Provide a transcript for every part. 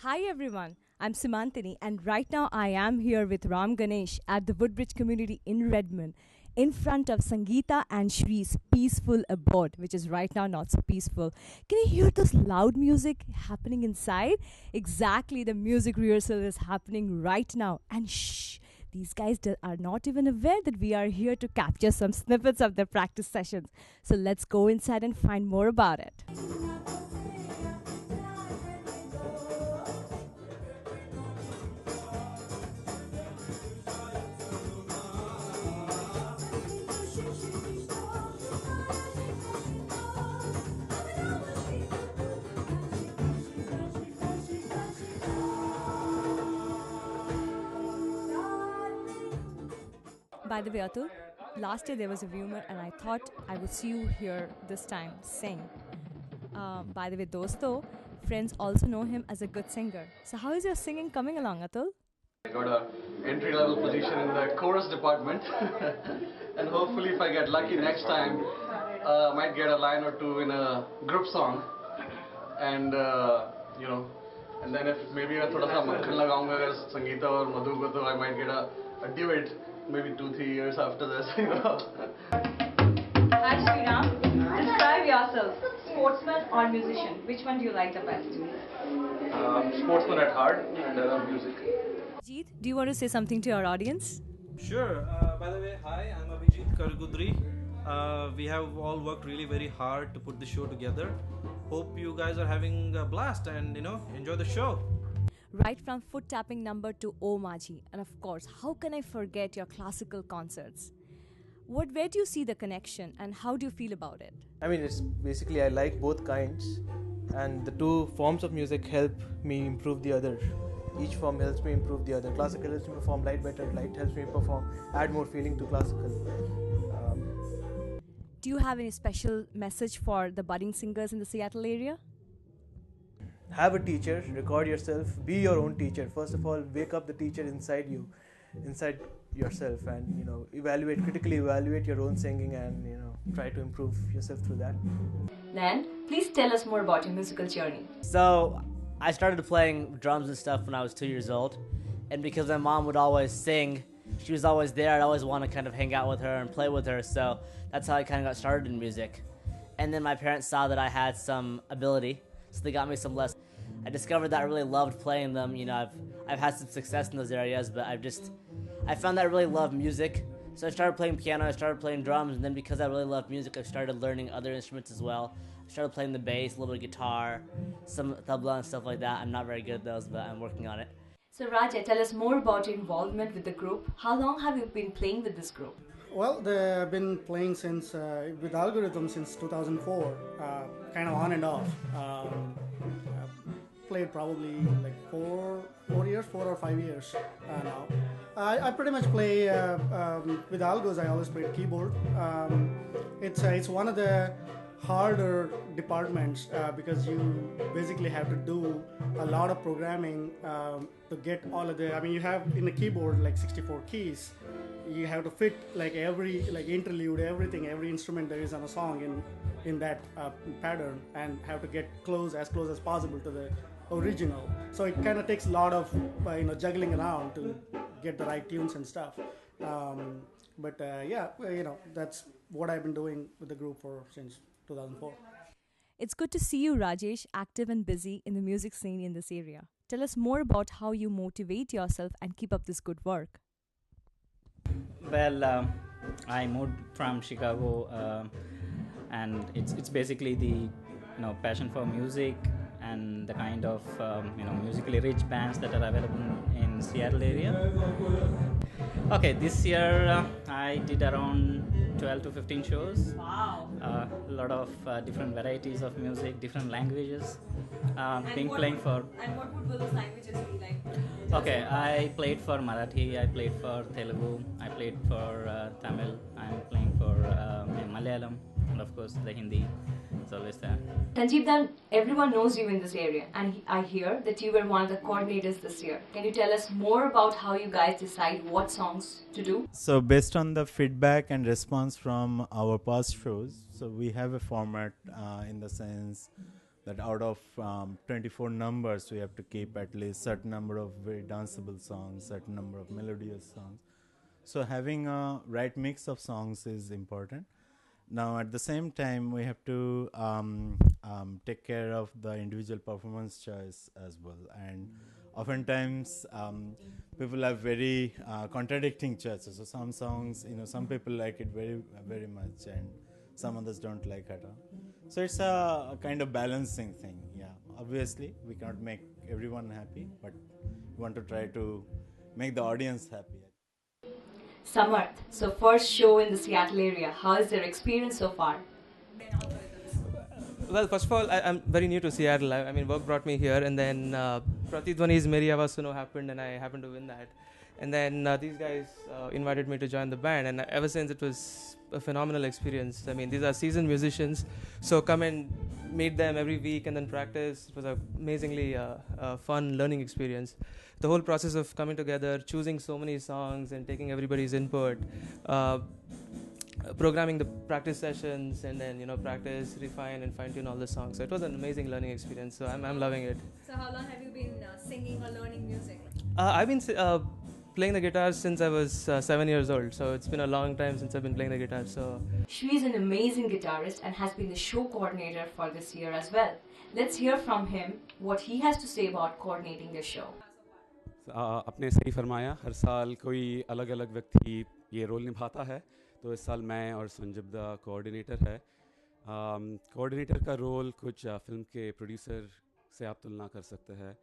Hi everyone, I'm Simantini, and right now I am here with Ram Ganesh at the Woodbridge community in Redmond in front of Sangeeta and Shree's peaceful abode, which is right now not so peaceful. Can you hear this loud music happening inside? Exactly, the music rehearsal is happening right now. And shh, these guys are not even aware that we are here to capture some snippets of their practice sessions. So let's go inside and find more about it. By the way, Atul, last year there was a rumor, and I thought I would see you here this time sing. By the way, Dosto, friends also know him as a good singer. So, how is your singing coming along, Atul? I got a entry level position in the chorus department, and hopefully, if I get lucky next time, I might get a line or two in a group song, and you know, and then if maybe मैं थोड़ा सा मक्खन लगाऊंगा अगर संगीता और मधु को तो I might get a duet maybe 2-3 years after this, you know. Hi, Sriram. Describe yourself, sportsman or musician. Which one do you like the best? Sportsman at heart, and I love music. Jeet, do you want to say something to our audience? Sure. By the way, hi, I'm Abhijit Kargudri. We have all worked really very hard to put the show together. Hope you guys are having a blast and enjoy the show. Right from foot tapping number to O Maji. And of course, how can I forget your classical concerts? Where do you see the connection and how do you feel about it? I mean, it's basically I like both kinds, and the two forms of music help me improve the other. Each form helps me improve the other. Classical helps me perform light better, light helps me perform, add more feeling to classical. Do you have any special message for the budding singers in the Seattle area? Have a teacher, record yourself, be your own teacher. First of all, wake up the teacher inside you, inside yourself, and critically evaluate your own singing, and try to improve yourself through that. Then, please tell us more about your musical journey. So, I started playing drums and stuff when I was 2 years old, and because my mom would always sing, she was always there. I'd always want to kind of hang out with her and play with her, so that's how I kind of got started in music. And then my parents saw that I had some ability, so they got me some lessons. I discovered that I really loved playing them. I've had some success in those areas, but I found that I really loved music. So I started playing piano, I started playing drums, and then because I really loved music, I started learning other instruments as well. I started playing the bass, a little bit of guitar, some tabla and stuff like that. I'm not very good at those, but I'm working on it. So Raja, tell us more about your involvement with the group. How long have you been playing with this group? Well, I've been playing since with Algorithm since 2004, kind of on and off. Played probably like 4 or 5 years now. I pretty much play with Algos. I always played keyboard. It's one of the harder departments because you basically have to do a lot of programming to get all of the. I mean, you have in a keyboard like 64 keys. You have to fit like every interlude, everything, every instrument there is on a song in that pattern, and have to get as close as possible to the original. So it kind of takes a lot of juggling around to get the right tunes and stuff. That's what I've been doing with the group since 2004. It's good to see you, Rajesh, active and busy in the music scene in this area. Tell us more about how you motivate yourself and keep up this good work. Well, I moved from Chicago, and it's basically the passion for music and the kind of musically rich bands that are available in Seattle area. Okay, this year I did around 12 to 15 shows. Wow. A lot of different varieties of music, different languages. Playing for. And what would those languages be like? Okay, I played for Marathi, I played for Telugu, I played for Tamil, I'm playing for Malayalam, and of course the Hindi. It's always there. Tanjeev, then everyone knows you in this area, and I hear that you were one of the coordinators this year. Can you tell us more about how you guys decide what songs to do? So based on the feedback and response from our past shows, so we have a format in the sense that out of 24 numbers, we have to keep at least certain number of very danceable songs, certain number of melodious songs. So having a right mix of songs is important. Now, at the same time, we have to take care of the individual performance choice as well. And oftentimes, people have very contradicting choices. So some songs, some people like it very, very much, and some others don't like it. So it's a kind of balancing thing. Yeah, obviously, we cannot make everyone happy, but we want to try to make the audience happy. Samarth, so first show in the Seattle area. How is your experience so far? Well, first of all, I'm very new to Seattle. I mean, work brought me here, and then Pratidwani's Meri Awaaz Suno happened, and I happened to win that. And then these guys invited me to join the band, and ever since it was a phenomenal experience. I mean, these are seasoned musicians, so come and meet them every week and then practice. It was an amazingly fun learning experience. The whole process of coming together, choosing so many songs and taking everybody's input, programming the practice sessions, and then practice, refine, and fine-tune all the songs. So it was an amazing learning experience. So I'm loving it. So how long have you been singing or learning music? I've been playing the guitar since I was 7 years old. So it's been a long time since I've been playing the guitar. So Shri is an amazing guitarist and has been the show coordinator for this year as well. Let's hear from him what he has to say about coordinating the show. आपने सही फरमाया, हर साल कोई अलग अलग व्यक्ति ये role निभाता है, तो इस साल मैं और संजीव दा कोऑर्डिनेटर है। कोऑर्डिनेटर का रोल कुछ फिल्म के प्रोड्यूसर से आप तुलना कर सकते हैं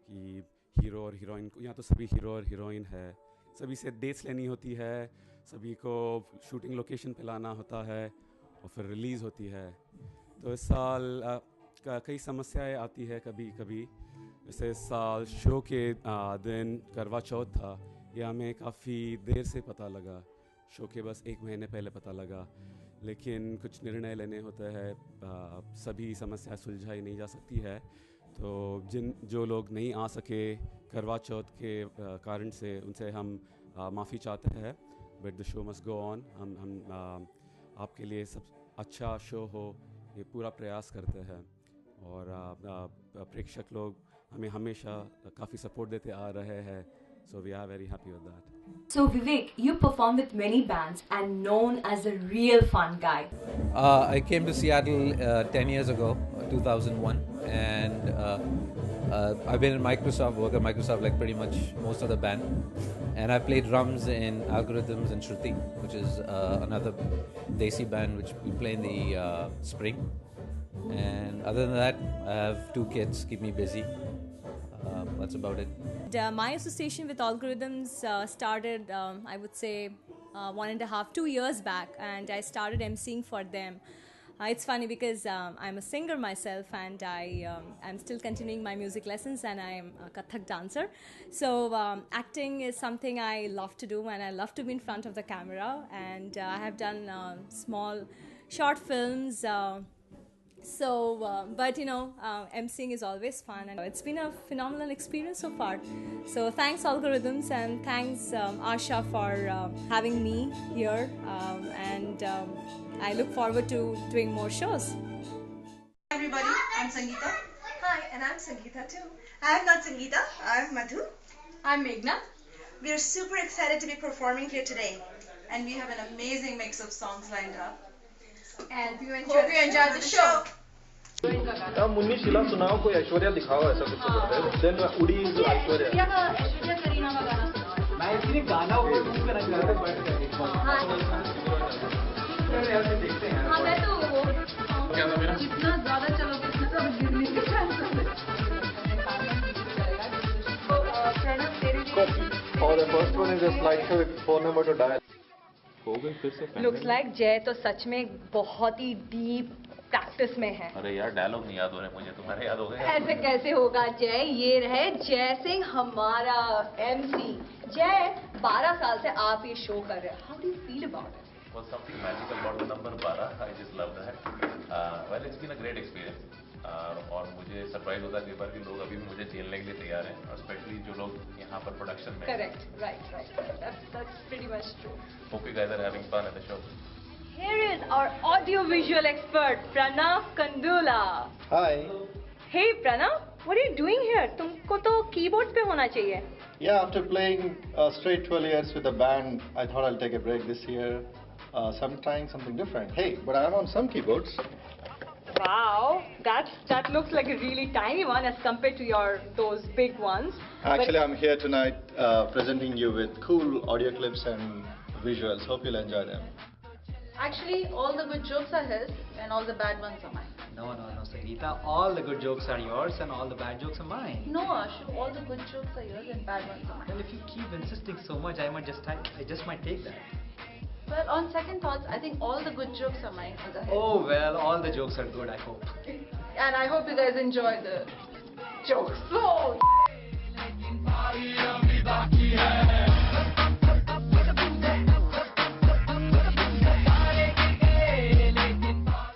कि हीरो और हीरोइन को, यहाँ तो सभी हीरो और हीरोइन है, सभी से डेट्स लेनी होती है, सभी को शूटिंग लोकेशन पे लाना होता है और फिर रिलीज़ होती है। तो इस साल कई समस्याएं आती है कभी कभी। जैसे इस साल शो के दिन करवा चौथ था, ये हमें काफ़ी देर से पता लगा, शो के बस 1 महीने पहले पता लगा, लेकिन कुछ निर्णय लेने होते हैं, सभी समस्या सुलझाई नहीं जा सकती है। तो जो लोग नहीं आ सके करवा चौथ के कारण से, उनसे हम माफ़ी चाहते हैं। But the show must go on. हम आपके लिए सब अच्छा शो हो, ये पूरा प्रयास करते हैं, और प्रेक्षक लोग हमें हमेशा काफ़ी सपोर्ट देते आ रहे हैं। So we are very happy with that. So Vivek, you perform with many bands and known as a real fun guy. I came to Seattle 10 years ago, 2001, and I've been in Microsoft, worked at Microsoft like pretty much most of the band, and I play drums in Algorithms and Shruti, which is another Desi band which we play in the spring. And other than that, I have 2 kids, keep me busy. That's about it. My association with Algorithms started, I would say, 1.5, 2 years back, and I started emceeing for them. It's funny because I'm a singer myself, and I'm still continuing my music lessons, and I'm a Kathak dancer. So acting is something I love to do, and I love to be in front of the camera, and I have done small short films. But emceeing is always fun, and it's been a phenomenal experience so far. So thanks Algorithms, and thanks Asha for having me here, and I look forward to doing more shows. Hi everybody, I'm Sangeeta. Hi, and I'm Sangeeta too. I'm not Sangeeta, I'm Madhu. I'm Meghna. We are super excited to be performing here today, and we have an amazing mix of songs lined up. And hope you enjoy the show. Munni Sheila सुनाओ, कोई ऐश्वर्या दिखाओ, ऐसा कुछ then उड़ी ऐश्वर्या करीना का गाना सुनाओ। मैं इसलिए गाना ऊपर मूव करना चाह रहा था, देखते हैं। हां मैं तो क्या था मेरा, जितना ज्यादा चलोगे उतना ज्यादा गिरने के चांसेस है। तो प्रणव तेरे लिए और the first one is a slide show with phone number two dial. हो गई फिर से। लुक्स लाइक जय तो सच में बहुत ही डीप प्रैक्टिस में है। अरे यार डायलॉग नहीं याद हो रहे मुझे, तुम्हारे याद हो गए? ऐसे कैसे होगा जय, ये रहे जय सिंह हमारा MC। जय 12 साल से आप ये शो कर रहे हैं, how do you feel about it? Was something magical about the number 12. I just love that. Well, it's been a great experience. और मुझे सरप्राइज होता है कई बार कि लोग अभी भी मुझे झेलने के लिए तैयार हैं, और स्पेशली जो लोग यहाँ पर प्रोडक्शन में। Correct, right. That's pretty much true. Hope you guys are having fun at the show. Here is our audio-visual expert, Pranav Kandula. Hi. Hey Pranav, what are you doing here? तुमको तो keyboard पे होना चाहिए. Yeah, after playing straight 12 years with a band, I thought I'll take a break this year. So I'm trying something different. Hey, but I'm on some keyboards. Wow, that looks like a really tiny one as compared to those big ones. Actually, I'm here tonight presenting you with cool audio clips and visuals. Hope you'll enjoy them. Actually, all the good jokes are his and all the bad ones are mine. No, Sangeeta. All the good jokes are yours and all the bad jokes are mine. No, Ashu, all the good jokes are yours and bad ones are mine. Well, if you keep insisting so much, I just might take that. Well, on second thoughts, I think all the good jokes are mine. Oh, well, all the jokes are good, I hope. And I hope you guys enjoy the jokes. So